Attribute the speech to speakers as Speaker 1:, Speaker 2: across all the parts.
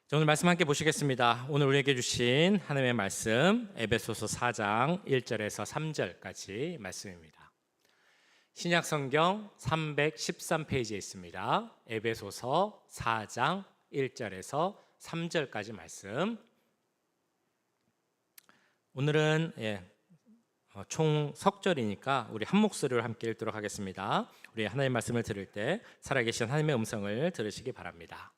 Speaker 1: 자, 오늘 말씀 함께 보시겠습니다. 오늘 우리에게 주신 하나님의 말씀 에베소서 4장 1절에서 3절까지 말씀입니다. 신약 성경 313페이지에 있습니다. 에베소서 4장 1절에서 3절까지 말씀. 오늘은 총 석절이니까 우리 한 목소리로 함께 읽도록 하겠습니다. 우리 하나님의 말씀을 들을 때 살아계신 하나님의 음성을 들으시기 바랍니다.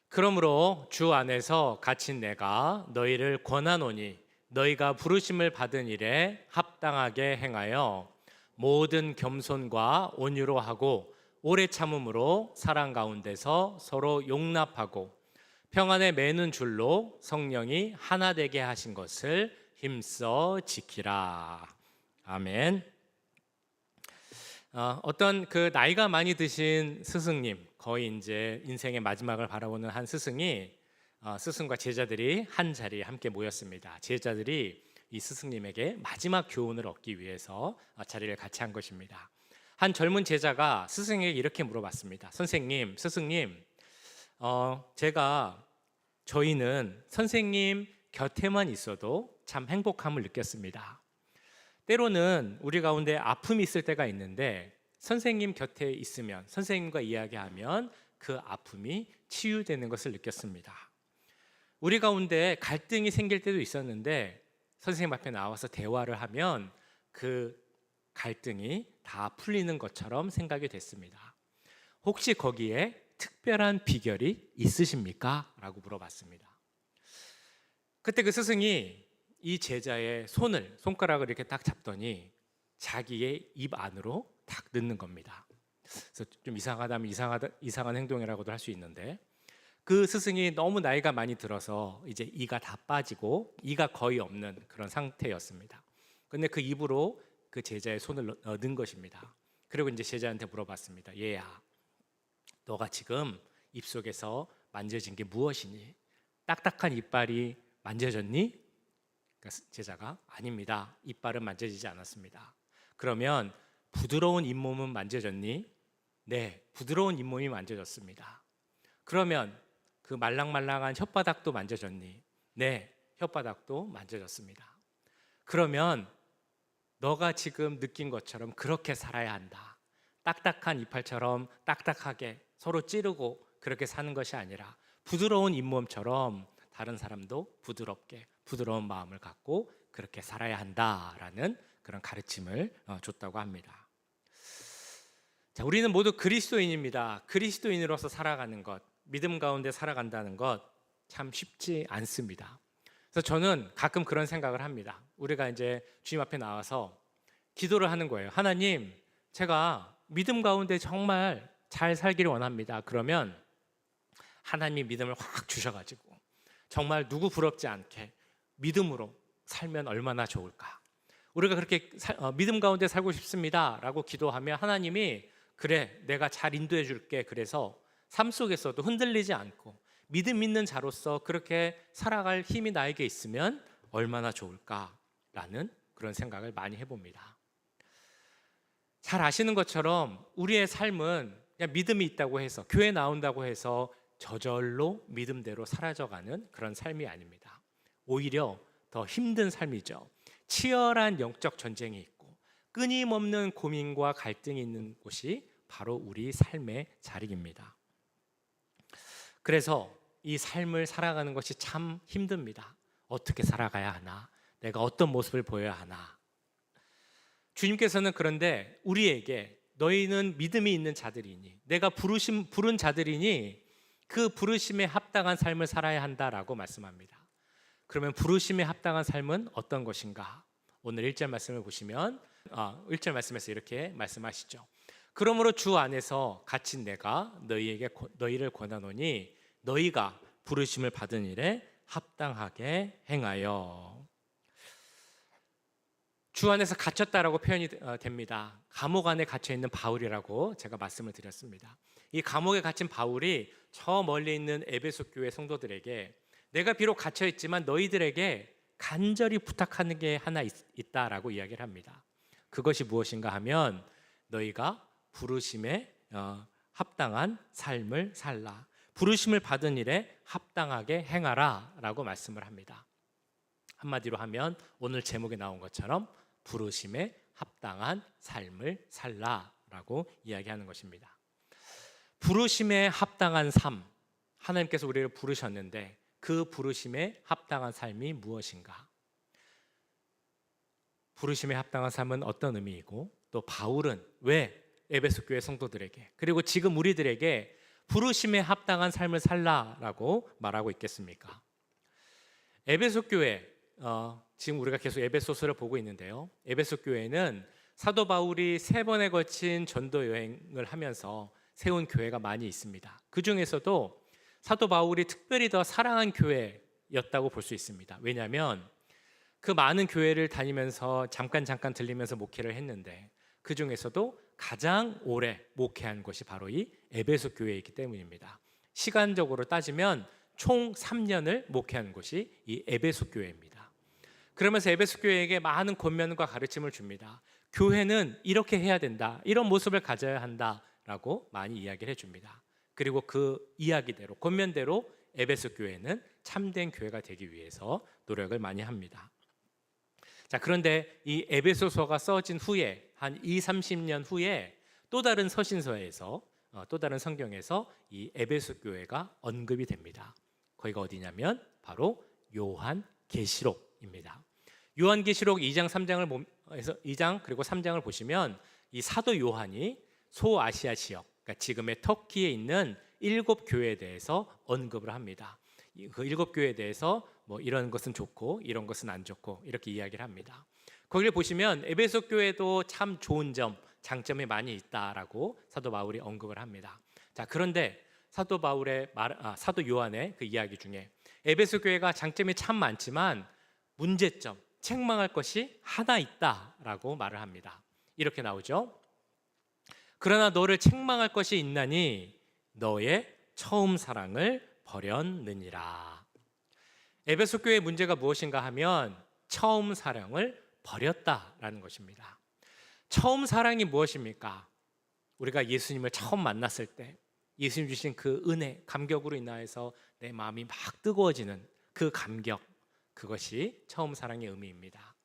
Speaker 1: 그러므로 주 안에서 갇힌 내가 너희를 권하노니 너희가 부르심을 받은 일에 합당하게 행하여 모든 겸손과 온유로 하고 오래 참음으로 사랑 가운데서 서로 용납하고 평안에 매는 줄로 성령이 하나 되게 하신 것을 힘써 지키라. 아멘. 어떤 그 나이가 많이 드신 스승님, 거의 이제 인생의 마지막을 바라보는 한 스승이 스승과 제자들이 한 자리에 함께 모였습니다. 제자들이 이 스승님에게 마지막 교훈을 얻기 위해서 자리를 같이 한 것입니다. 한 젊은 제자가 스승에게 이렇게 물어봤습니다. 선생님, 스승님, 저희는 선생님 곁에만 있어도 참 행복함을 느꼈습니다. 때로는 우리 가운데 아픔이 있을 때가 있는데 선생님 곁에 있으면, 선생님과 이야기하면 그 아픔이 치유되는 것을 느꼈습니다. 우리 가운데 갈등이 생길 때도 있었는데 선생님 앞에 나와서 대화를 하면 그 갈등이 다 풀리는 것처럼 생각이 됐습니다. 혹시 거기에 특별한 비결이 있으십니까? 라고 물어봤습니다. 그때 그 스승이 이 제자의 손가락을 이렇게 딱 잡더니 자기의 입 안으로 딱 넣는 겁니다. 그래서 좀 이상하다면 이상한 행동이라고도 할 수 있는데, 그 스승이 너무 나이가 많이 들어서 이제 이가 다 빠지고 이가 거의 없는 그런 상태였습니다. 근데 그 입으로 그 제자의 손을 넣은 것입니다. 그리고 이제 제자한테 물어봤습니다. 얘야, 너가 지금 입속에서 만져진 게 무엇이니? 딱딱한 이빨이 만져졌니? 제자가 아닙니다. 이빨은 만져지지 않았습니다. 그러면 부드러운 잇몸은 만져졌니? 네, 부드러운 잇몸이 만져졌습니다. 그러면 그 말랑말랑한 혓바닥도 만져졌니? 네, 혓바닥도 만져졌습니다. 그러면 너가 지금 느낀 것처럼 그렇게 살아야 한다. 딱딱한 이빨처럼 딱딱하게 서로 찌르고 그렇게 사는 것이 아니라 부드러운 잇몸처럼 다른 사람도 부드럽게 부드러운 마음을 갖고 그렇게 살아야 한다라는 그런 가르침을 줬다고 합니다. 자, 우리는 모두 그리스도인입니다. 그리스도인으로서 살아가는 것, 믿음 가운데 살아간다는 것 참 쉽지 않습니다. 그래서 저는 가끔 그런 생각을 합니다. 우리가 이제 주님 앞에 나와서 기도를 하는 거예요. 하나님, 제가 믿음 가운데 정말 잘 살기를 원합니다. 그러면 하나님이 믿음을 확 주셔가지고 정말 누구 부럽지 않게 믿음으로 살면 얼마나 좋을까. 우리가 그렇게 믿음 가운데 살고 싶습니다 라고 기도하면 하나님이 그래, 내가 잘 인도해 줄게. 그래서 삶 속에서도 흔들리지 않고 믿음 있는 자로서 그렇게 살아갈 힘이 나에게 있으면 얼마나 좋을까라는 그런 생각을 많이 해봅니다. 잘 아시는 것처럼 우리의 삶은 그냥 믿음이 있다고 해서, 교회 나온다고 해서 저절로 믿음대로 사라져가는 그런 삶이 아닙니다. 오히려 더 힘든 삶이죠. 치열한 영적 전쟁이 있고 끊임없는 고민과 갈등이 있는 곳이 바로 우리 삶의 자리입니다. 그래서 이 삶을 살아가는 것이 참 힘듭니다. 어떻게 살아가야 하나? 내가 어떤 모습을 보여야 하나? 주님께서는 그런데 우리에게 너희는 믿음이 있는 자들이니, 내가 부른 자들이니 그 부르심에 합당한 삶을 살아야 한다라고 말씀합니다. 그러면 부르심에 합당한 삶은 어떤 것인가? 오늘 1절 말씀을 보시면 1절 말씀에서 이렇게 말씀하시죠. 그러므로 주 안에서 갇힌 내가 너희를 권하노니 너희가 부르심을 받은 일에 합당하게 행하여. 주 안에서 갇혔다라고 표현이 됩니다. 감옥 안에 갇혀 있는 바울이라고 제가 말씀을 드렸습니다. 이 감옥에 갇힌 바울이 저 멀리 있는 에베소 교회 성도들에게 내가 비록 갇혀 있지만 너희들에게 간절히 부탁하는 게 하나 있다라고 이야기를 합니다. 그것이 무엇인가 하면 너희가 부르심에 합당한 삶을 살라. 부르심을 받은 일에 합당하게 행하라라고 말씀을 합니다. 한마디로 하면 오늘 제목에 나온 것처럼 부르심에 합당한 삶을 살라라고 이야기하는 것입니다. 부르심에 합당한 삶, 하나님께서 우리를 부르셨는데 그 부르심에 합당한 삶이 무엇인가? 부르심에 합당한 삶은 어떤 의미이고 또 바울은 왜 에베소 교회 성도들에게 그리고 지금 우리들에게 부르심에 합당한 삶을 살라라고 말하고 있겠습니까? 에베소 교회, 지금 우리가 계속 에베소서를 보고 있는데요. 에베소 교회는 사도 바울이 3번에 걸친 전도 여행을 하면서 세운 교회가 많이 있습니다. 그 중에서도 사도 바울이 특별히 더 사랑한 교회였다고 볼 수 있습니다. 왜냐하면 그 많은 교회를 다니면서 잠깐 들리면서 목회를 했는데 그 중에서도 가장 오래 목회한 곳이 바로 이 에베소 교회이기 때문입니다. 시간적으로 따지면 총 3년을 목회한 곳이 이 에베소 교회입니다. 그러면서 에베소 교회에게 많은 권면과 가르침을 줍니다. 교회는 이렇게 해야 된다, 이런 모습을 가져야 한다라고 많이 이야기를 해줍니다. 그리고 그 이야기대로, 권면대로 에베소 교회는 참된 교회가 되기 위해서 노력을 많이 합니다. 자, 그런데 이 에베소서가 써진 후에 한 20-30년 후에 또 다른 서신서에서 또 다른 성경에서 이 에베소 교회가 언급이 됩니다. 거기가 어디냐면 바로 요한계시록입니다. 요한계시록 2장 2장 그리고 3장을 보시면 이 사도 요한이 소아시아 지역, 그러니까 지금의 터키에 있는 7교회에 대해서 언급을 합니다. 그 7교회에 대해서 뭐 이런 것은 좋고 이런 것은 안 좋고 이렇게 이야기를 합니다. 거기를 보시면 에베소 교회도 참 좋은 점, 장점이 많이 있다라고 사도 바울이 언급을 합니다. 자, 그런데 사도 요한의 그 이야기 중에 에베소 교회가 장점이 참 많지만 문제점, 책망할 것이 하나 있다라고 말을 합니다. 이렇게 나오죠. 그러나 너를 책망할 것이 있나니 너의 처음 사랑을 버렸느니라. 에베소 교회의 문제가 무엇인가 하면 처음 사랑을 버렸다라는 것입니다. 처음 사랑이 무엇입니까? 우리가 예수님을 처음 만났을 때 예수님 주신 그 은혜, 감격으로 인하여서 내 마음이 막 뜨거워지는 그 감격, 그것이 처음 사랑의 의미입니다.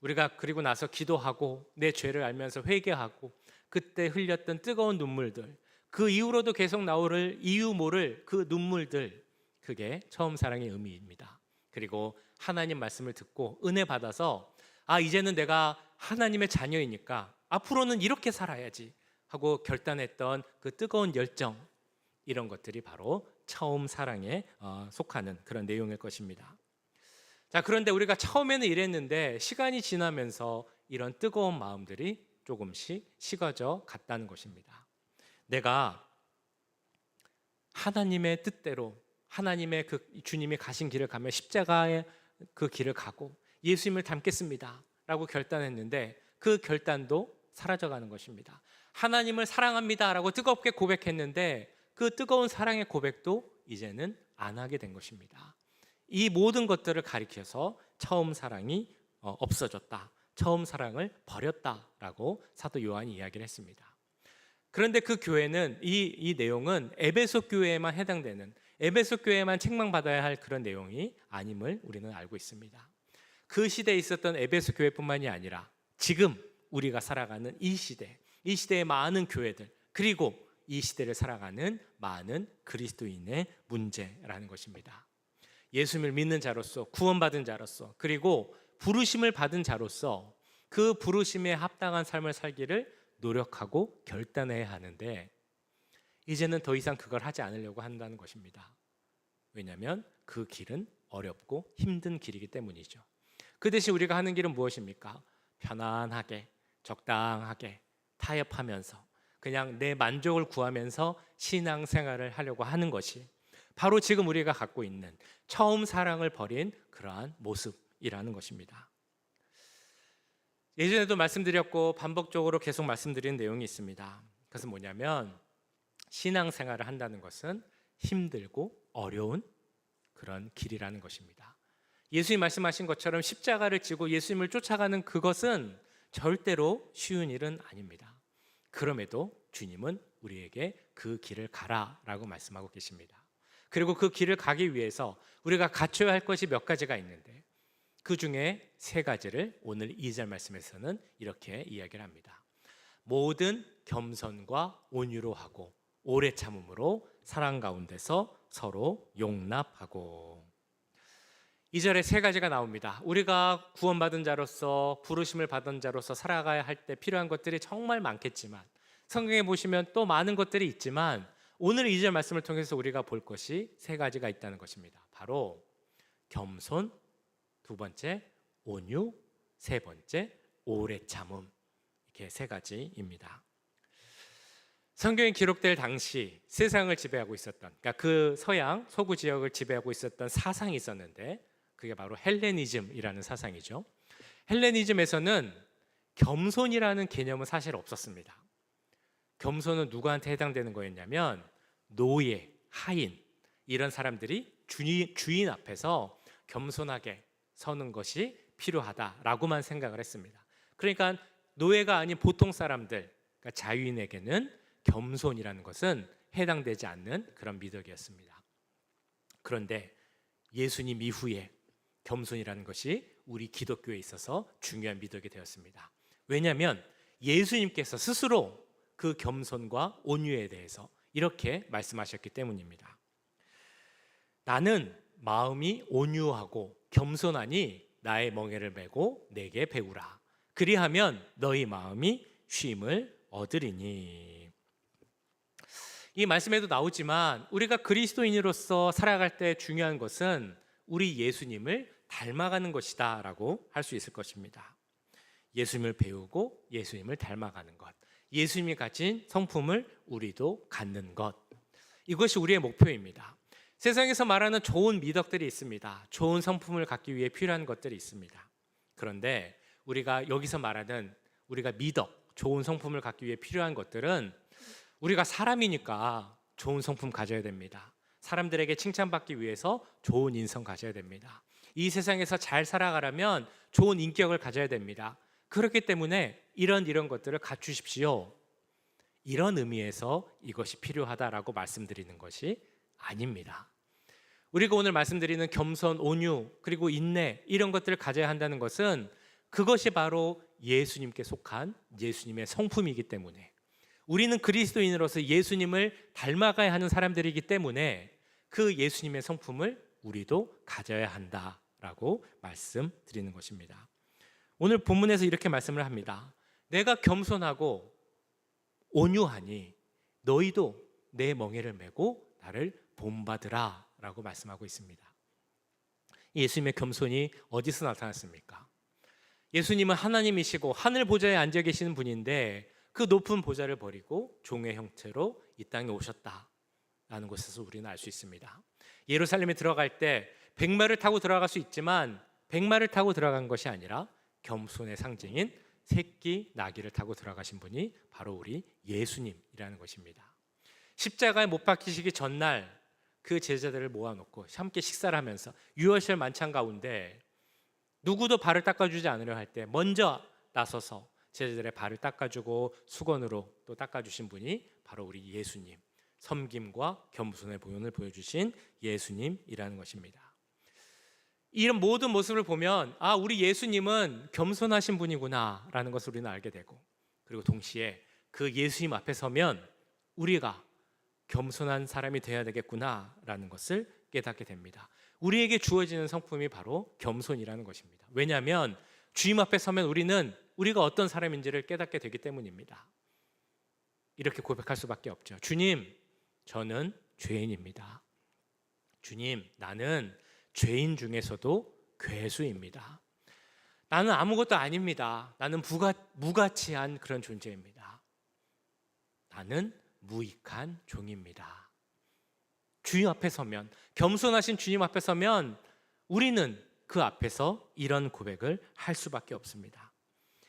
Speaker 1: 우리가 그리고 나서 기도하고 내 죄를 알면서 회개하고 그때 흘렸던 뜨거운 눈물들, 그 이후로도 계속 나오를 이유 모를 그 눈물들, 그게 처음 사랑의 의미입니다. 그리고 하나님 말씀을 듣고 은혜 받아서 이제는 내가 하나님의 자녀이니까 앞으로는 이렇게 살아야지 하고 결단했던 그 뜨거운 열정, 이런 것들이 바로 처음 사랑에 속하는 그런 내용일 것입니다. 자, 그런데 우리가 처음에는 이랬는데 시간이 지나면서 이런 뜨거운 마음들이 조금씩 식어져 갔다는 것입니다. 내가 하나님의 뜻대로 하나님의 그 주님이 가신 길을 가며 십자가의 그 길을 가고 예수님을 닮겠습니다 라고 결단했는데 그 결단도 사라져가는 것입니다. 하나님을 사랑합니다 라고 뜨겁게 고백했는데 그 뜨거운 사랑의 고백도 이제는 안 하게 된 것입니다. 이 모든 것들을 가리켜서 처음 사랑이 없어졌다, 처음 사랑을 버렸다라고 사도 요한이 이야기를 했습니다. 그런데 그 교회는 이 내용은 에베소 교회에만 해당되는, 에베소 교회에만 책망받아야 할 그런 내용이 아님을 우리는 알고 있습니다. 그 시대에 있었던 에베소 교회뿐만이 아니라 지금 우리가 살아가는 이 시대의 많은 교회들, 그리고 이 시대를 살아가는 많은 그리스도인의 문제라는 것입니다. 예수님을 믿는 자로서, 구원받은 자로서, 그리고 부르심을 받은 자로서 그 부르심에 합당한 삶을 살기를 노력하고 결단해야 하는데 이제는 더 이상 그걸 하지 않으려고 한다는 것입니다. 왜냐하면 그 길은 어렵고 힘든 길이기 때문이죠. 그 대신 우리가 하는 길은 무엇입니까? 편안하게, 적당하게, 타협하면서 그냥 내 만족을 구하면서 신앙생활을 하려고 하는 것이 바로 지금 우리가 갖고 있는 처음 사랑을 버린 그러한 모습이라는 것입니다. 예전에도 말씀드렸고 반복적으로 계속 말씀드리는 내용이 있습니다. 그것은 뭐냐면 신앙생활을 한다는 것은 힘들고 어려운 그런 길이라는 것입니다. 예수님 말씀하신 것처럼 십자가를 지고 예수님을 쫓아가는 그것은 절대로 쉬운 일은 아닙니다. 그럼에도 주님은 우리에게 그 길을 가라라고 말씀하고 계십니다. 그리고 그 길을 가기 위해서 우리가 갖춰야 할 것이 몇 가지가 있는데 그 중에 세 가지를 오늘 2절 말씀에서는 이렇게 이야기를 합니다. 모든 겸손과 온유로 하고 오래 참음으로 사랑 가운데서 서로 용납하고. 2절에 세 가지가 나옵니다. 우리가 구원받은 자로서 부르심을 받은 자로서 살아가야 할 때 필요한 것들이 정말 많겠지만 성경에 보시면 또 많은 것들이 있지만 오늘 2절 말씀을 통해서 우리가 볼 것이 세 가지가 있다는 것입니다. 바로 겸손, 두 번째 온유, 세 번째 오래 참음. 이렇게 세 가지입니다. 성경에 기록될 당시 세상을 지배하고 있었던, 그러니까 그 서양 서구 지역을 지배하고 있었던 사상이 있었는데 그게 바로 헬레니즘이라는 사상이죠. 헬레니즘에서는 겸손이라는 개념은 사실 없었습니다. 겸손은 누구한테 해당되는 거였냐면 노예, 하인 이런 사람들이 주인 앞에서 겸손하게 서는 것이 필요하다라고만 생각을 했습니다. 그러니까 노예가 아닌 보통 사람들, 그러니까 자유인에게는 겸손이라는 것은 해당되지 않는 그런 미덕이었습니다. 그런데 예수님 이후에 겸손이라는 것이 우리 기독교에 있어서 중요한 미덕이 되었습니다. 왜냐하면 예수님께서 스스로 그 겸손과 온유에 대해서 이렇게 말씀하셨기 때문입니다. 나는 마음이 온유하고 겸손하니 나의 멍에를 메고 내게 배우라. 그리하면 너희 마음이 쉼을 얻으리니. 이 말씀에도 나오지만 우리가 그리스도인으로서 살아갈 때 중요한 것은 우리 예수님을 닮아가는 것이다 라고 할 수 있을 것입니다. 예수님을 배우고 예수님을 닮아가는 것, 예수님이 가진 성품을 우리도 갖는 것, 이것이 우리의 목표입니다. 세상에서 말하는 좋은 미덕들이 있습니다. 좋은 성품을 갖기 위해 필요한 것들이 있습니다. 그런데 우리가 여기서 말하는 우리가 미덕, 좋은 성품을 갖기 위해 필요한 것들은 우리가 사람이니까 좋은 성품 가져야 됩니다. 사람들에게 칭찬받기 위해서 좋은 인성 가져야 됩니다. 이 세상에서 잘 살아가려면 좋은 인격을 가져야 됩니다. 그렇기 때문에 이런 것들을 갖추십시오. 이런 의미에서 이것이 필요하다라고 말씀드리는 것이 아닙니다. 우리가 오늘 말씀드리는 겸손, 온유, 그리고 인내 이런 것들을 가져야 한다는 것은 그것이 바로 예수님께 속한 예수님의 성품이기 때문에 우리는 그리스도인으로서 예수님을 닮아가야 하는 사람들이기 때문에 그 예수님의 성품을 우리도 가져야 한다라고 말씀드리는 것입니다. 오늘 본문에서 이렇게 말씀을 합니다. 내가 겸손하고 온유하니 너희도 내 멍에를 메고 나를 본받으라 라고 말씀하고 있습니다. 예수님의 겸손이 어디서 나타났습니까? 예수님은 하나님이시고 하늘 보좌에 앉아 계시는 분인데 그 높은 보좌를 버리고 종의 형태로 이 땅에 오셨다라는 것에서 우리는 알 수 있습니다. 예루살렘에 들어갈 때 백마를 타고 들어갈 수 있지만 백마를 타고 들어간 것이 아니라 겸손의 상징인 새끼 나귀를 타고 들어가신 분이 바로 우리 예수님이라는 것입니다. 십자가에 못 박히시기 전날 그 제자들을 모아놓고 함께 식사를 하면서 유월절 만찬 가운데 누구도 발을 닦아주지 않으려 할 때 먼저 나서서 제자들의 발을 닦아주고 수건으로 또 닦아주신 분이 바로 우리 예수님, 섬김과 겸손의 보존을 보여주신 예수님이라는 것입니다. 이런 모든 모습을 보면 우리 예수님은 겸손하신 분이구나 라는 것을 우리는 알게 되고, 그리고 동시에 그 예수님 앞에 서면 우리가 겸손한 사람이 되어야 되겠구나 라는 것을 깨닫게 됩니다. 우리에게 주어지는 성품이 바로 겸손이라는 것입니다. 왜냐하면 주님 앞에 서면 우리는 우리가 어떤 사람인지를 깨닫게 되기 때문입니다. 이렇게 고백할 수밖에 없죠. 주님, 저는 죄인입니다. 주님, 나는 죄인 중에서도 괴수입니다. 나는 아무것도 아닙니다. 나는 무가치한 그런 존재입니다. 나는 무익한 종입니다. 주님 앞에 서면, 겸손하신 주님 앞에 서면 우리는 그 앞에서 이런 고백을 할 수밖에 없습니다.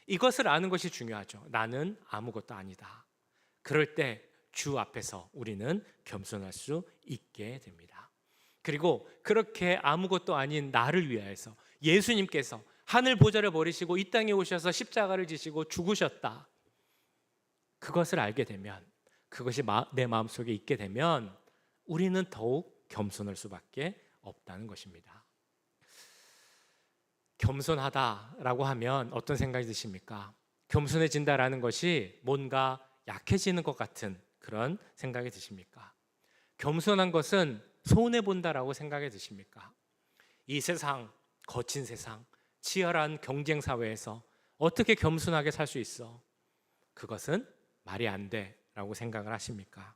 Speaker 1: 이것을 아는 것이 중요하죠. 나는 아무것도 아니다. 그럴 때 주 앞에서 우리는 겸손할 수 있게 됩니다. 그리고 그렇게 아무것도 아닌 나를 위하여서 예수님께서 하늘 보좌를 버리시고 이 땅에 오셔서 십자가를 지시고 죽으셨다. 그것을 알게 되면, 그것이 내 마음속에 있게 되면 우리는 더욱 겸손할 수밖에 없다는 것입니다. 겸손하다라고 하면 어떤 생각이 드십니까? 겸손해진다라는 것이 뭔가 약해지는 것 같은 그런 생각이 드십니까? 겸손한 것은 손해본다라고 생각이 드십니까? 이 세상, 거친 세상, 치열한 경쟁 사회에서 어떻게 겸손하게 살 수 있어? 그것은 말이 안 돼라고 생각을 하십니까?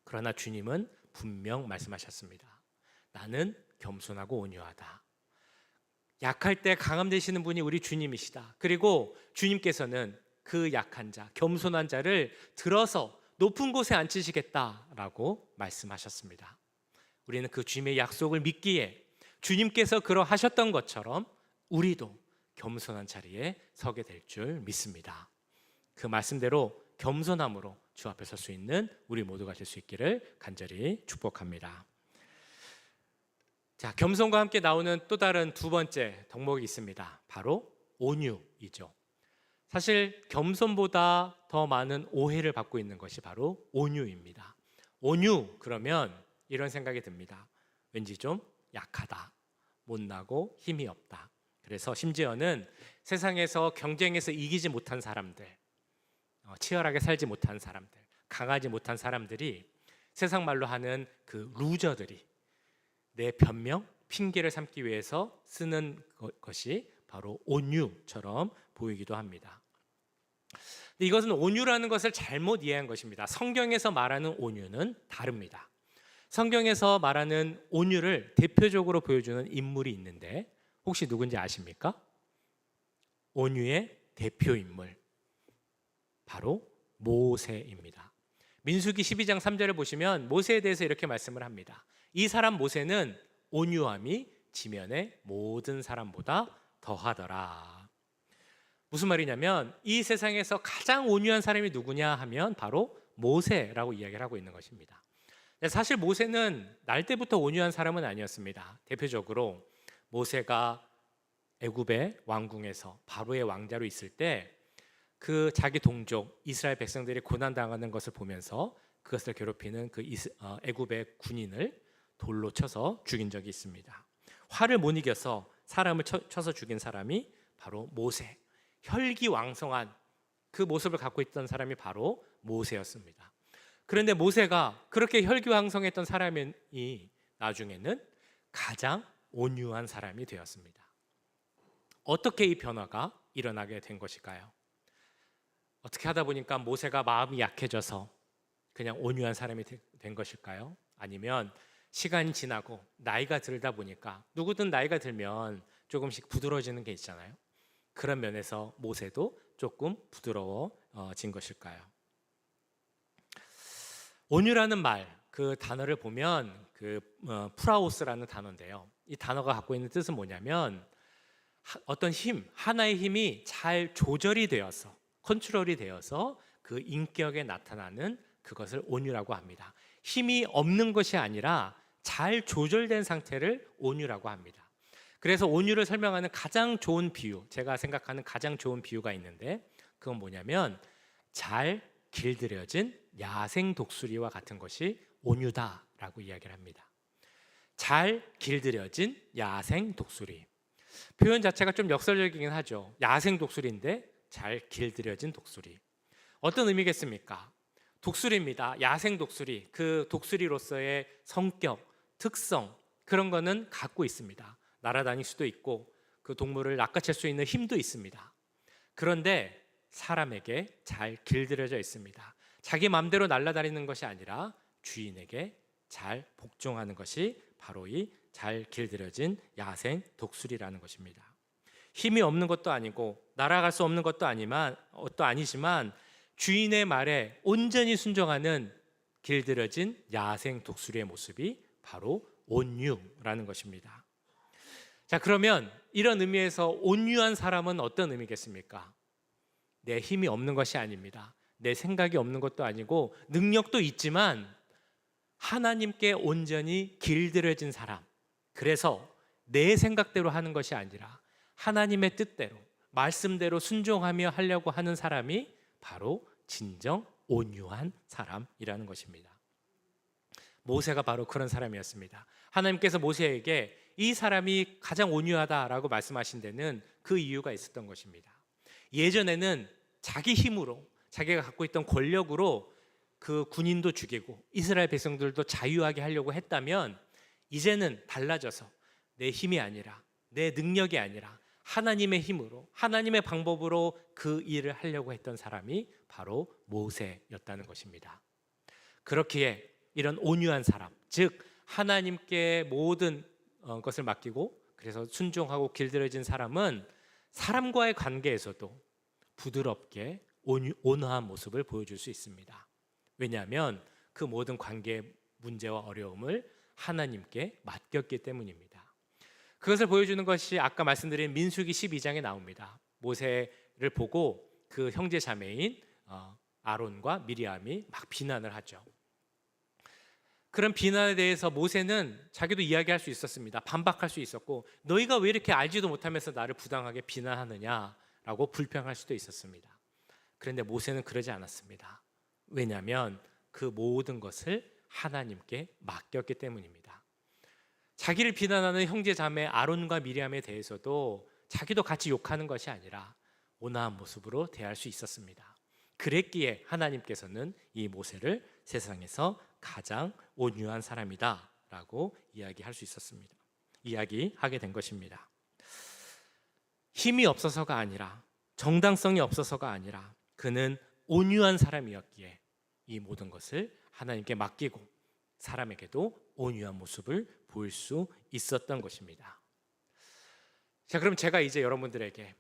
Speaker 1: 그러나 주님은 분명 말씀하셨습니다. 나는 겸손하고 온유하다. 약할 때 강함 되시는 분이 우리 주님이시다. 그리고 주님께서는 그 약한 자, 겸손한 자를 들어서 높은 곳에 앉히시겠다라고 말씀하셨습니다. 우리는 그 주님의 약속을 믿기에 주님께서 그러하셨던 것처럼 우리도 겸손한 자리에 서게 될 줄 믿습니다. 그 말씀대로 겸손함으로 주 앞에 설 수 있는 우리 모두가 될 수 있기를 간절히 축복합니다. 자, 겸손과 함께 나오는 또 다른 두 번째 덕목이 있습니다. 바로 온유이죠. 사실 겸손보다 더 많은 오해를 받고 있는 것이 바로 온유입니다. 온유 그러면 이런 생각이 듭니다. 왠지 좀 약하다, 못나고 힘이 없다. 그래서 심지어는 세상에서 경쟁에서 이기지 못한 사람들, 치열하게 살지 못한 사람들, 강하지 못한 사람들이 세상 말로 하는 그 루저들이 내 변명, 핑계를 삼기 위해서 쓰는 것이 바로 온유처럼 보이기도 합니다. 근데 이것은 온유라는 것을 잘못 이해한 것입니다. 성경에서 말하는 온유는 다릅니다. 성경에서 말하는 온유를 대표적으로 보여주는 인물이 있는데 혹시 누군지 아십니까? 온유의 대표 인물, 바로 모세입니다. 민수기 12장 3절을 보시면 모세에 대해서 이렇게 말씀을 합니다. 이 사람 모세는 온유함이 지면의 모든 사람보다 더하더라. 무슨 말이냐면 이 세상에서 가장 온유한 사람이 누구냐 하면 바로 모세라고 이야기를 하고 있는 것입니다. 사실 모세는 날 때부터 온유한 사람은 아니었습니다. 대표적으로 모세가 애굽의 왕궁에서 바로의 왕자로 있을 때 그 자기 동족 이스라엘 백성들이 고난당하는 것을 보면서 그것을 괴롭히는 그 애굽의 군인을 돌로 쳐서 죽인 적이 있습니다. 화를 못 이겨서 사람을 쳐서 죽인 사람이 바로 모세, 혈기왕성한 그 모습을 갖고 있던 사람이 바로 모세였습니다. 그런데 모세가 그렇게 혈기왕성했던 사람이 나중에는 가장 온유한 사람이 되었습니다. 어떻게 이 변화가 일어나게 된 것일까요? 어떻게 하다 보니까 모세가 마음이 약해져서 그냥 온유한 사람이 된 것일까요? 아니면 시간이 지나고 나이가 들다 보니까 누구든 나이가 들면 조금씩 부드러워지는 게 있잖아요. 그런 면에서 모세도 조금 부드러워진 것일까요? 온유라는 말, 그 단어를 보면 프라오스라는 단어인데요. 이 단어가 갖고 있는 뜻은 뭐냐면 어떤 힘, 하나의 힘이 잘 조절이 되어서 컨트롤이 되어서 그 인격에 나타나는 그것을 온유라고 합니다. 힘이 없는 것이 아니라 잘 조절된 상태를 온유라고 합니다. 그래서 온유를 설명하는 가장 좋은 비유, 제가 생각하는 가장 좋은 비유가 있는데 그건 뭐냐면 잘 길들여진 야생 독수리와 같은 것이 온유다라고 이야기를 합니다. 잘 길들여진 야생 독수리. 표현 자체가 좀 역설적이긴 하죠. 야생 독수리인데 잘 길들여진 독수리. 어떤 의미겠습니까? 독수리입니다. 야생 독수리. 그 독수리로서의 성격, 특성 그런 거는 갖고 있습니다. 날아다닐 수도 있고 그 동물을 낚아챌 수 있는 힘도 있습니다. 그런데 사람에게 잘 길들여져 있습니다. 자기 마음대로 날아다니는 것이 아니라 주인에게 잘 복종하는 것이 바로 이 잘 길들여진 야생 독수리라는 것입니다. 힘이 없는 것도 아니고 날아갈 수 없는 것도 아니지만 주인의 말에 온전히 순종하는 길들여진 야생 독수리의 모습이 바로 온유라는 것입니다. 자, 그러면 이런 의미에서 온유한 사람은 어떤 의미겠습니까? 내 힘이 없는 것이 아닙니다. 내 생각이 없는 것도 아니고 능력도 있지만 하나님께 온전히 길들여진 사람. 그래서 내 생각대로 하는 것이 아니라 하나님의 뜻대로 말씀대로 순종하며 하려고 하는 사람이 바로 진정 온유한 사람이라는 것입니다. 모세가 바로 그런 사람이었습니다. 하나님께서 모세에게 이 사람이 가장 온유하다라고 말씀하신 데는 그 이유가 있었던 것입니다. 예전에는 자기 힘으로, 자기가 갖고 있던 권력으로 그 군인도 죽이고 이스라엘 백성들도 자유하게 하려고 했다면, 이제는 달라져서 내 힘이 아니라, 내 능력이 아니라 하나님의 힘으로, 하나님의 방법으로 그 일을 하려고 했던 사람이 바로 모세였다는 것입니다. 그렇기에 이런 온유한 사람, 즉 하나님께 모든 것을 맡기고 그래서 순종하고 길들여진 사람은 사람과의 관계에서도 부드럽게 온화한 모습을 보여줄 수 있습니다. 왜냐하면 그 모든 관계의 문제와 어려움을 하나님께 맡겼기 때문입니다. 그것을 보여주는 것이 아까 말씀드린 민수기 12장에 나옵니다. 모세를 보고 그 형제 자매인 아론과 미리암이 막 비난을 하죠. 그런 비난에 대해서 모세는 자기도 이야기할 수 있었습니다. 반박할 수 있었고, 너희가 왜 이렇게 알지도 못하면서 나를 부당하게 비난하느냐라고 불평할 수도 있었습니다. 그런데 모세는 그러지 않았습니다. 왜냐하면 그 모든 것을 하나님께 맡겼기 때문입니다. 자기를 비난하는 형제 자매 아론과 미리암에 대해서도 자기도 같이 욕하는 것이 아니라 온화한 모습으로 대할 수 있었습니다. 그랬기에 하나님께서는 이 모세를 세상에서 가장 온유한 사람이다 라고 이야기할 수 있었습니다. 이야기하게 된 것입니다. 힘이 없어서가 아니라, 정당성이 없어서가 아니라 그는 온유한 사람이었기에 이 모든 것을 하나님께 맡기고 사람에게도 온유한 모습을 보일 수 있었던 것입니다. 자, 그럼 제가 이제 여러분들에게,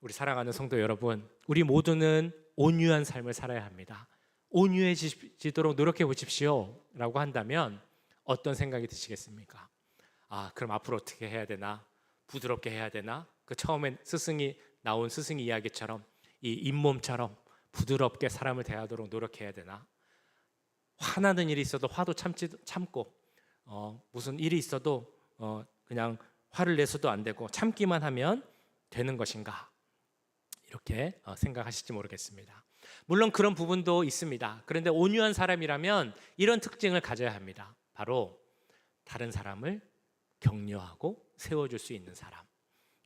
Speaker 1: 우리 사랑하는 성도 여러분, 우리 모두는 온유한 삶을 살아야 합니다. 온유해지도록 노력해 보십시오 라고 한다면 어떤 생각이 드시겠습니까? 그럼 앞으로 어떻게 해야 되나? 부드럽게 해야 되나? 그 처음엔 나온 스승 이야기처럼 이 잇몸처럼 부드럽게 사람을 대하도록 노력해야 되나? 화나는 일이 있어도 화도 참고 무슨 일이 있어도 그냥 화를 내서도 안 되고 참기만 하면 되는 것인가? 이렇게 생각하실지 모르겠습니다. 물론 그런 부분도 있습니다. 그런데 온유한 사람이라면 이런 특징을 가져야 합니다. 바로 다른 사람을 격려하고 세워줄 수 있는 사람,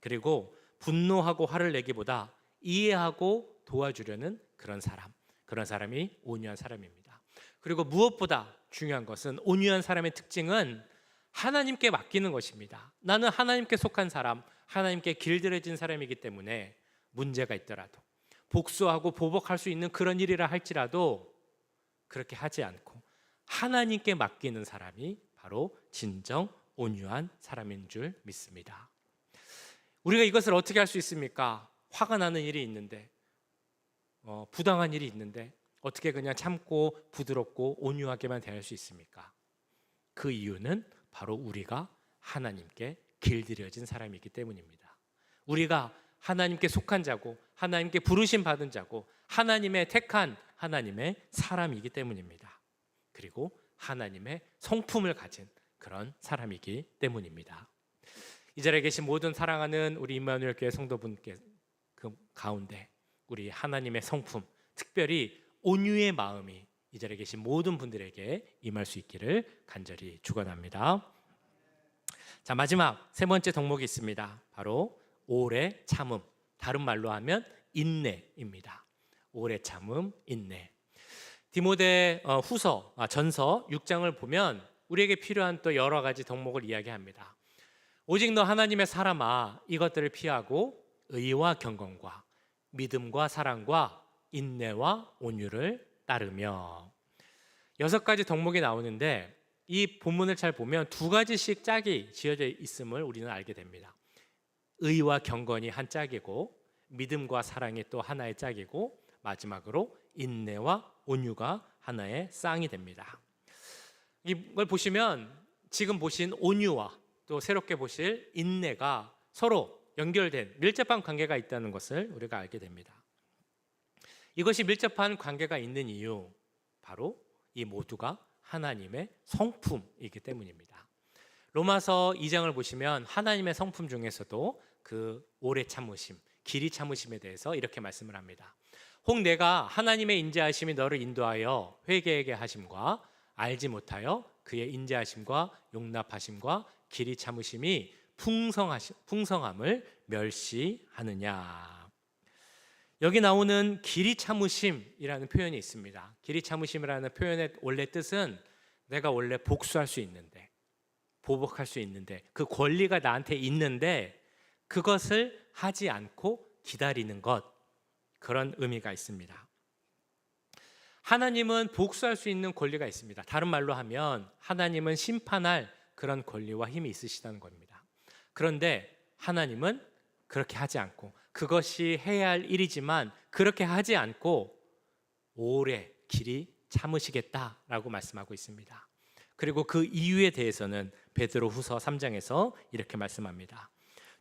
Speaker 1: 그리고 분노하고 화를 내기보다 이해하고 도와주려는 그런 사람이 온유한 사람입니다. 그리고 무엇보다 중요한 것은, 온유한 사람의 특징은 하나님께 맡기는 것입니다. 나는 하나님께 속한 사람, 하나님께 길들여진 사람이기 때문에 문제가 있더라도, 복수하고 보복할 수 있는 그런 일이라 할지라도 그렇게 하지 않고 하나님께 맡기는 사람이 바로 진정 온유한 사람인 줄 믿습니다. 우리가 이것을 어떻게 할 수 있습니까? 화가 나는 일이 있는데, 부당한 일이 있는데 어떻게 그냥 참고 부드럽고 온유하게만 대할 수 있습니까? 그 이유는 바로 우리가 하나님께 길들여진 사람이기 때문입니다. 우리가 하나님께 속한 자고 하나님께 부르심 받은 자고 하나님의 택한 하나님의 사람이기 때문입니다. 그리고 하나님의 성품을 가진 그런 사람이기 때문입니다. 이 자리에 계신 모든 사랑하는 우리 임마누엘 교회 성도분께 그 가운데 우리 하나님의 성품, 특별히 온유의 마음이 이 자리에 계신 모든 분들에게 임할 수 있기를 간절히 축원합니다. 자, 마지막 세 번째 덕목이 있습니다. 바로 오래 참음, 다른 말로 하면 인내입니다. 오래 참음, 인내. 디모데 전서 6장을 보면 우리에게 필요한 또 여러 가지 덕목을 이야기합니다. 오직 너 하나님의 사람아, 이것들을 피하고 의와 경건과 믿음과 사랑과 인내와 온유를 따르며. 6가지 덕목이 나오는데 이 본문을 잘 보면 2가지씩 짝이 지어져 있음을 우리는 알게 됩니다. 의와 경건이 한 짝이고 믿음과 사랑이 또 하나의 짝이고 마지막으로 인내와 온유가 하나의 쌍이 됩니다. 이걸 보시면 지금 보신 온유와 또 새롭게 보실 인내가 서로 연결된 밀접한 관계가 있다는 것을 우리가 알게 됩니다. 이것이 밀접한 관계가 있는 이유, 바로 이 모두가 하나님의 성품이기 때문입니다. 로마서 2장을 보시면 하나님의 성품 중에서도 그 오래 참으심, 길이 참으심에 대해서 이렇게 말씀을 합니다. 혹 내가 하나님의 인자하심이 너를 인도하여 회개하게 하심과 알지 못하여 그의 인자하심과 용납하심과 길이 참으심이 풍성함을 멸시하느냐. 여기 나오는 길이 참으심이라는 표현이 있습니다. 길이 참으심이라는 표현의 원래 뜻은 내가 원래 복수할 수 있는데, 보복할 수 있는데, 그 권리가 나한테 있는데 그것을 하지 않고 기다리는 것, 그런 의미가 있습니다. 하나님은 복수할 수 있는 권리가 있습니다. 다른 말로 하면 하나님은 심판할 그런 권리와 힘이 있으시다는 겁니다. 그런데 하나님은 그렇게 하지 않고, 그것이 해야 할 일이지만 그렇게 하지 않고 오래 길이 참으시겠다라고 말씀하고 있습니다. 그리고 그 이유에 대해서는 베드로후서 3장에서 이렇게 말씀합니다.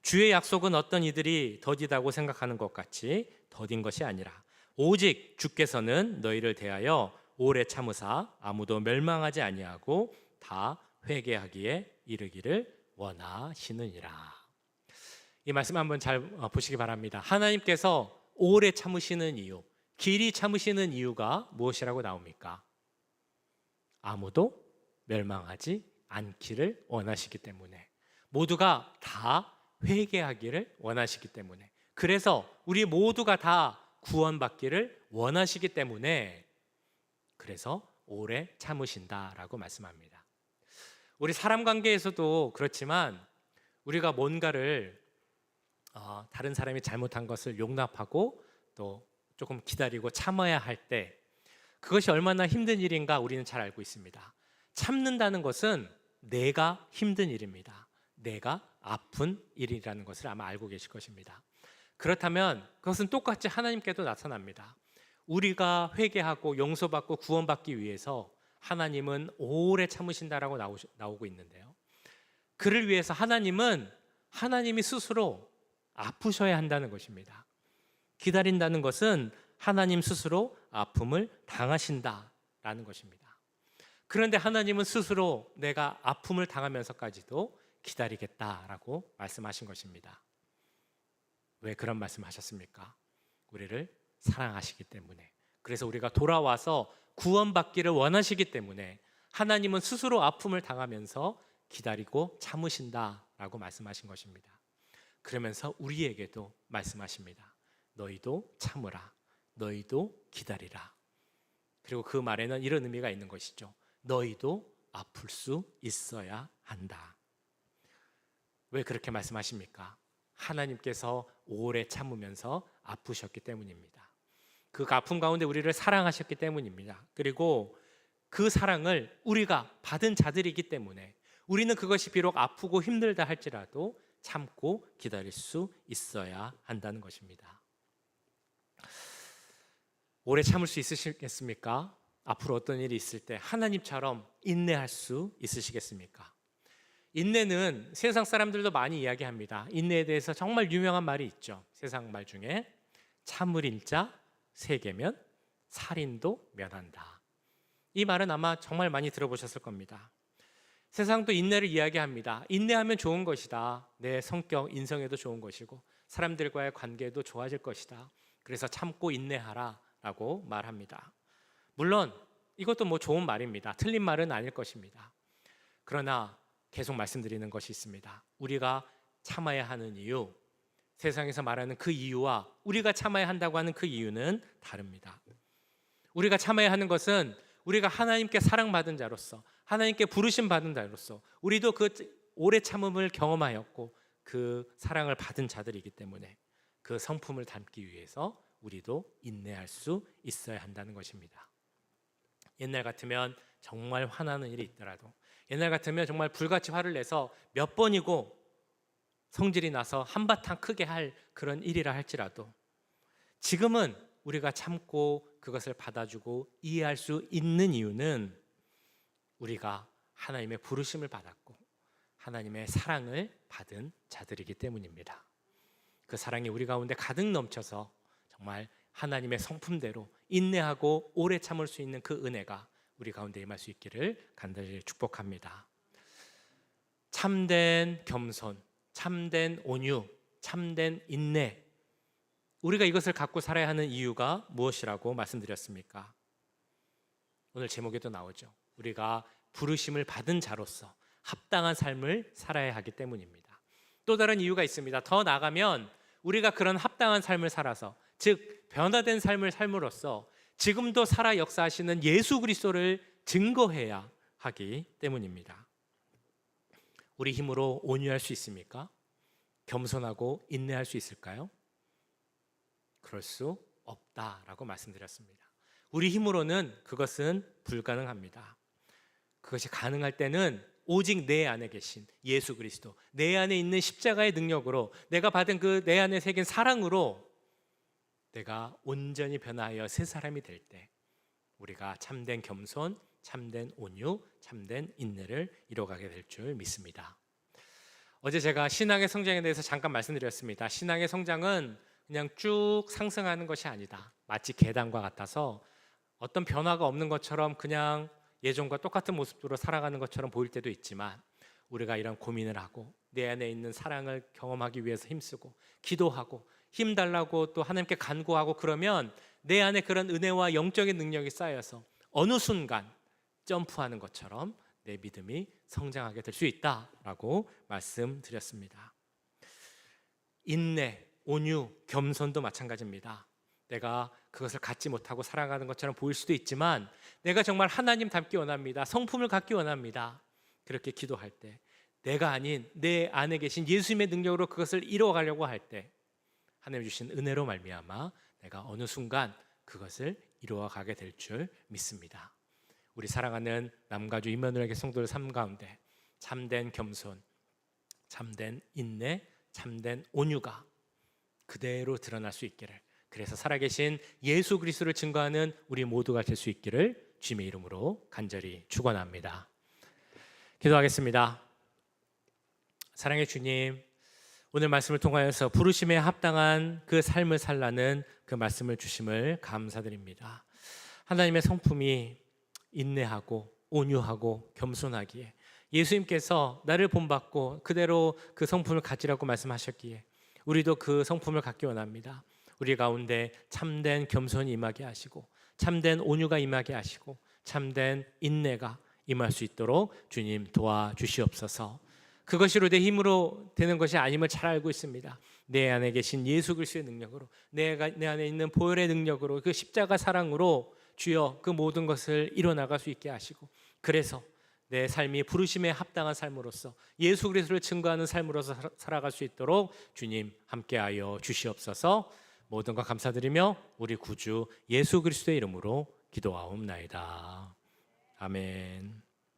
Speaker 1: 주의 약속은 어떤 이들이 더디다고 생각하는 것 같이 더딘 것이 아니라 오직 주께서는 너희를 대하여 오래 참으사 아무도 멸망하지 아니하고 다 회개하기에 이르기를 원하시느니라. 이 말씀 한번 잘 보시기 바랍니다. 하나님께서 오래 참으시는 이유, 길이 참으시는 이유가 무엇이라고 나옵니까? 아무도 멸망하지 않기를 원하시기 때문에, 모두가 다 회개하기를 원하시기 때문에, 그래서 우리 모두가 다 구원받기를 원하시기 때문에 그래서 오래 참으신다라고 말씀합니다. 우리 사람 관계에서도 그렇지만 우리가 뭔가를 다른 사람이 잘못한 것을 용납하고 또 조금 기다리고 참아야 할 때 그것이 얼마나 힘든 일인가 우리는 잘 알고 있습니다. 참는다는 것은 내가 힘든 일입니다. 내가 아픈 일이라는 것을 아마 알고 계실 것입니다. 그렇다면 그것은 똑같이 하나님께도 나타납니다. 우리가 회개하고 용서받고 구원받기 위해서 하나님은 오래 참으신다라고 나오고 있는데요. 그를 위해서 하나님이 스스로 아프셔야 한다는 것입니다. 기다린다는 것은 하나님 스스로 아픔을 당하신다라는 것입니다. 그런데 하나님은 스스로 내가 아픔을 당하면서까지도 기다리겠다라고 말씀하신 것입니다. 왜 그런 말씀하셨습니까? 우리를 사랑하시기 때문에, 그래서 우리가 돌아와서 구원받기를 원하시기 때문에 하나님은 스스로 아픔을 당하면서 기다리고 참으신다라고 말씀하신 것입니다. 그러면서 우리에게도 말씀하십니다. 너희도 참으라, 너희도 기다리라. 그리고 그 말에는 이런 의미가 있는 것이죠. 너희도 아플 수 있어야 한다. 왜 그렇게 말씀하십니까? 하나님께서 오래 참으면서 아프셨기 때문입니다. 그 아픔 가운데 우리를 사랑하셨기 때문입니다. 그리고 그 사랑을 우리가 받은 자들이기 때문에 우리는 그것이 비록 아프고 힘들다 할지라도 참고 기다릴 수 있어야 한다는 것입니다. 오래 참을 수 있으시겠습니까? 앞으로 어떤 일이 있을 때 하나님처럼 인내할 수 있으시겠습니까? 인내는 세상 사람들도 많이 이야기합니다. 인내에 대해서 정말 유명한 말이 있죠. 세상 말 중에 참을 인자 세개면 살인도 면한다. 이 말은 아마 정말 많이 들어보셨을 겁니다. 세상도 인내를 이야기합니다. 인내하면 좋은 것이다. 내 성격, 인성에도 좋은 것이고 사람들과의 관계도 좋아질 것이다. 그래서 참고 인내하라 라고 말합니다. 물론 이것도 좋은 말입니다. 틀린 말은 아닐 것입니다. 그러나 계속 말씀드리는 것이 있습니다. 우리가 참아야 하는 이유, 세상에서 말하는 그 이유와 우리가 참아야 한다고 하는 그 이유는 다릅니다. 우리가 참아야 하는 것은 우리가 하나님께 사랑받은 자로서, 하나님께 부르심 받은 자로서 우리도 그 오래 참음을 경험하였고 그 사랑을 받은 자들이기 때문에 그 성품을 담기 위해서 우리도 인내할 수 있어야 한다는 것입니다. 옛날 같으면 정말 화나는 일이 있더라도, 옛날 같으면 정말 불같이 화를 내서 몇 번이고 성질이 나서 한바탕 크게 할 그런 일이라 할지라도 지금은 우리가 참고 그것을 받아주고 이해할 수 있는 이유는 우리가 하나님의 부르심을 받았고 하나님의 사랑을 받은 자들이기 때문입니다. 그 사랑이 우리 가운데 가득 넘쳐서 정말 하나님의 성품대로 인내하고 오래 참을 수 있는 그 은혜가 우리 가운데 임할 수 있기를 간절히 축복합니다. 참된 겸손, 참된 온유, 참된 인내, 우리가 이것을 갖고 살아야 하는 이유가 무엇이라고 말씀드렸습니까? 오늘 제목에도 나오죠. 우리가 부르심을 받은 자로서 합당한 삶을 살아야 하기 때문입니다. 또 다른 이유가 있습니다. 더 나아가면 우리가 그런 합당한 삶을 살아서, 즉 변화된 삶을 삶으로써 지금도 살아 역사하시는 예수 그리스도를 증거해야 하기 때문입니다. 우리 힘으로 온유할 수 있습니까? 겸손하고 인내할 수 있을까요? 그럴 수 없다라고 말씀드렸습니다. 우리 힘으로는 그것은 불가능합니다. 그것이 가능할 때는 오직 내 안에 계신 예수 그리스도, 내 안에 있는 십자가의 능력으로, 내가 받은 그 내 안에 새긴 사랑으로 내가 온전히 변화하여 새 사람이 될 때 우리가 참된 겸손, 참된 온유, 참된 인내를 이뤄가게 될 줄 믿습니다. 어제 제가 신앙의 성장에 대해서 잠깐 말씀드렸습니다. 신앙의 성장은 그냥 쭉 상승하는 것이 아니다. 마치 계단과 같아서 어떤 변화가 없는 것처럼 그냥 예전과 똑같은 모습으로 살아가는 것처럼 보일 때도 있지만, 우리가 이런 고민을 하고 내 안에 있는 사랑을 경험하기 위해서 힘쓰고 기도하고 힘달라고 또 하나님께 간구하고 그러면 내 안에 그런 은혜와 영적인 능력이 쌓여서 어느 순간 점프하는 것처럼 내 믿음이 성장하게 될 수 있다라고 말씀드렸습니다. 인내, 온유, 겸손도 마찬가지입니다. 내가 그것을 갖지 못하고 살아가는 것처럼 보일 수도 있지만 내가 정말 하나님 닮기 원합니다. 성품을 갖기 원합니다. 그렇게 기도할 때 내가 아닌 내 안에 계신 예수님의 능력으로 그것을 이루어가려고 할 때 하나님 주신 은혜로 말미암아 내가 어느 순간 그것을 이루어가게 될 줄 믿습니다. 우리 사랑하는 남가주 임마누엘 성도들 삶 가운데 참된 겸손, 참된 인내, 참된 온유가 그대로 드러날 수 있기를, 그래서 살아계신 예수 그리스도를 증거하는 우리 모두가 될 수 있기를 주님의 이름으로 간절히 축원합니다. 기도하겠습니다. 사랑의 주님, 오늘 말씀을 통하여서 부르심에 합당한 그 삶을 살라는 그 말씀을 주심을 감사드립니다. 하나님의 성품이 인내하고 온유하고 겸손하기에 예수님께서 나를 본받고 그대로 그 성품을 가지라고 말씀하셨기에 우리도 그 성품을 갖기 원합니다. 우리 가운데 참된 겸손이 임하게 하시고 참된 온유가 임하게 하시고 참된 인내가 임할 수 있도록 주님 도와주시옵소서. 그것이 내 힘으로 되는 것이 아님을 잘 알고 있습니다. 내 안에 계신 예수 그리스도의 능력으로, 내 안에 있는 보혈의 능력으로, 그 십자가 사랑으로 주여 그 모든 것을 이뤄나갈 수 있게 하시고, 그래서 내 삶이 부르심에 합당한 삶으로서 예수 그리스도를 증거하는 삶으로서 살아갈 수 있도록 주님 함께하여 주시옵소서. 모든 것 감사드리며 우리 구주 예수 그리스도의 이름으로 기도하옵나이다. 아멘.